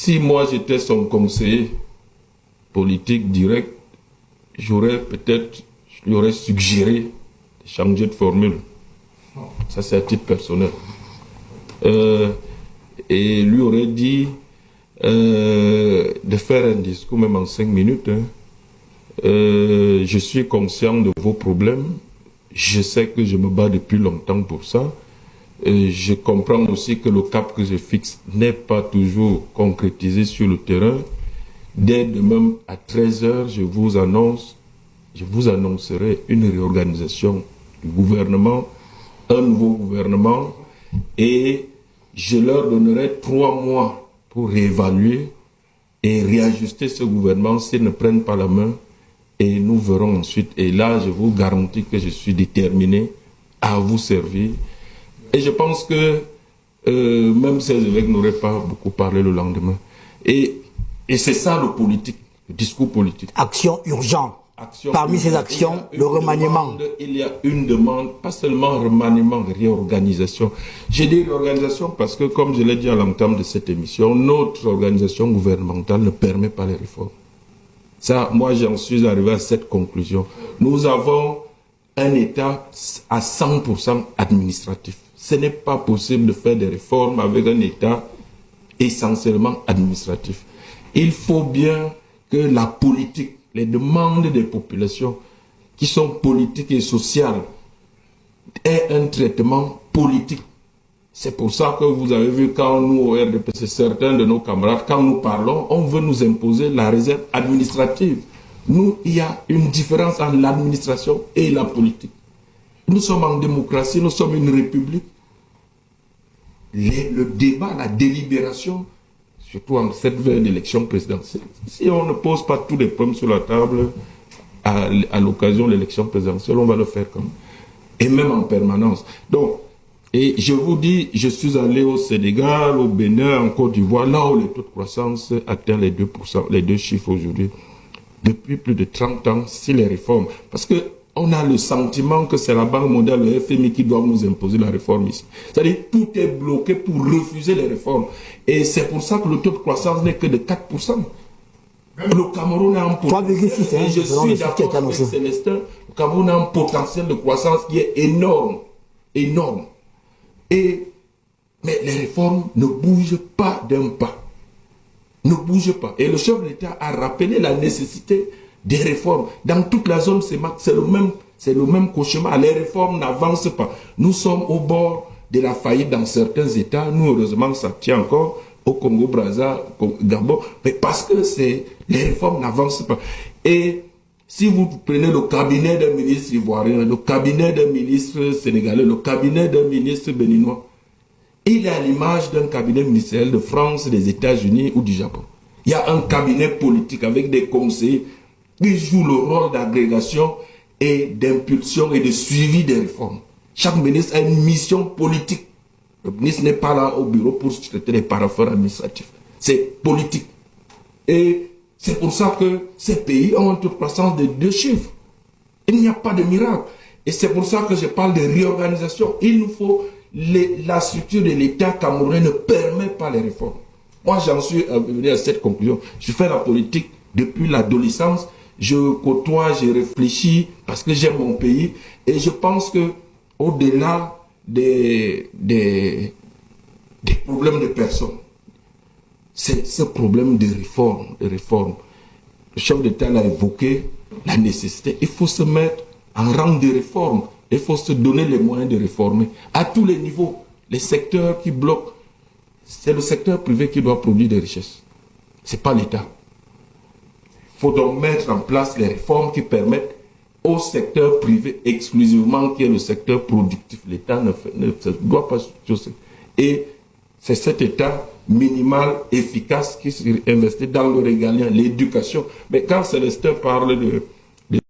si moi j'étais son conseiller politique direct, j'aurais peut-être, je lui aurais suggéré de changer de formule. Ça, c'est à titre personnel. Et lui aurait dit de faire un discours, même en 5 minutes. Je suis conscient de vos problèmes. Je sais que je me bats depuis longtemps pour ça. Je comprends aussi que le cap que je fixe n'est pas toujours concrétisé sur le terrain. Dès demain à 13h, je vous annoncerai une réorganisation du gouvernement, un nouveau gouvernement, et je leur donnerai 3 mois pour réévaluer et réajuster ce gouvernement s'ils ne prennent pas la main, et nous verrons ensuite. Et là, je vous garantis que je suis déterminé à vous servir. Et je pense que même ces évêques n'auraient pas beaucoup parlé le lendemain. Et c'est ça le politique, le discours politique. Action urgente. Parmi ces actions, le remaniement. Il y a une demande, pas seulement remaniement, réorganisation. J'ai dit réorganisation parce que, comme je l'ai dit à l'entame de cette émission, notre organisation gouvernementale ne permet pas les réformes. Ça, moi, j'en suis arrivé à cette conclusion. Nous avons un État à 100% administratif. Ce n'est pas possible de faire des réformes avec un État essentiellement administratif. Il faut bien que la politique, les demandes des populations qui sont politiques et sociales aient un traitement politique. C'est pour ça que vous avez vu quand nous, au RDPC, certains de nos camarades, quand nous parlons, on veut nous imposer la réserve administrative. Nous, il y a une différence entre l'administration et la politique. Nous sommes en démocratie, nous sommes une république. Le débat, la délibération, surtout en cette veille d'élection présidentielle, si on ne pose pas tous les problèmes sur la table à l'occasion de l'élection présidentielle, on va le faire comme. Et même en permanence. Donc, et je vous dis, je suis allé au Sénégal, au Bénin, en Côte d'Ivoire, là où le taux de croissance atteint les 2%, les 2 chiffres aujourd'hui, depuis plus de 30 ans, si les réformes. Parce que on a le sentiment que c'est la Banque mondiale, le FMI qui doit nous imposer la réforme ici. C'est-à-dire tout est bloqué pour refuser les réformes. Et c'est pour ça que le taux de croissance n'est que de 4%. Le Cameroun a un potentiel, et je suis d'accord avec Célestin, le Cameroun a un potentiel de croissance qui est énorme. Énorme. Mais les réformes ne bougent pas d'un pas. Ne bougent pas. Et le chef de l'État a rappelé la nécessité des réformes. Dans toute la zone, c'est le même cauchemar. Les réformes n'avancent pas. Nous sommes au bord de la faillite dans certains États. Nous, heureusement, ça tient encore au Congo-Brazza, au Gabon. Mais parce que les réformes n'avancent pas. Et si vous prenez le cabinet d'un ministre ivoirien, le cabinet d'un ministre sénégalais, le cabinet d'un ministre béninois, il est à l'image d'un cabinet ministériel de France, des États-Unis ou du Japon. Il y a un cabinet politique avec des conseillers qui jouent le rôle d'agrégation et d'impulsion et de suivi des réformes. Chaque ministre a une mission politique. Le ministre n'est pas là au bureau pour traiter les parapheurs administratifs. C'est politique. Et c'est pour ça que ces pays ont un taux de croissance de 2 chiffres. Il n'y a pas de miracle. Et c'est pour ça que je parle de réorganisation. Il nous faut... la structure de l'État camerounais ne permet pas les réformes. Moi, j'en suis venu à cette conclusion. Je fais la politique depuis l'adolescence. Je côtoie, je réfléchis parce que j'aime mon pays. Et je pense que au-delà des problèmes de personnes, c'est ce problème de réforme. Le chef d'État l'a évoqué, la nécessité. Il faut se mettre en rang de réforme. Il faut se donner les moyens de réformer à tous les niveaux. Les secteurs qui bloquent, c'est le secteur privé qui doit produire des richesses. Ce n'est pas l'État. Il faut donc mettre en place les réformes qui permettent au secteur privé exclusivement, qui est le secteur productif. L'État ne doit pas... Et c'est cet État minimal, efficace, qui investit dans le régalien, l'éducation. Mais quand Célestin parle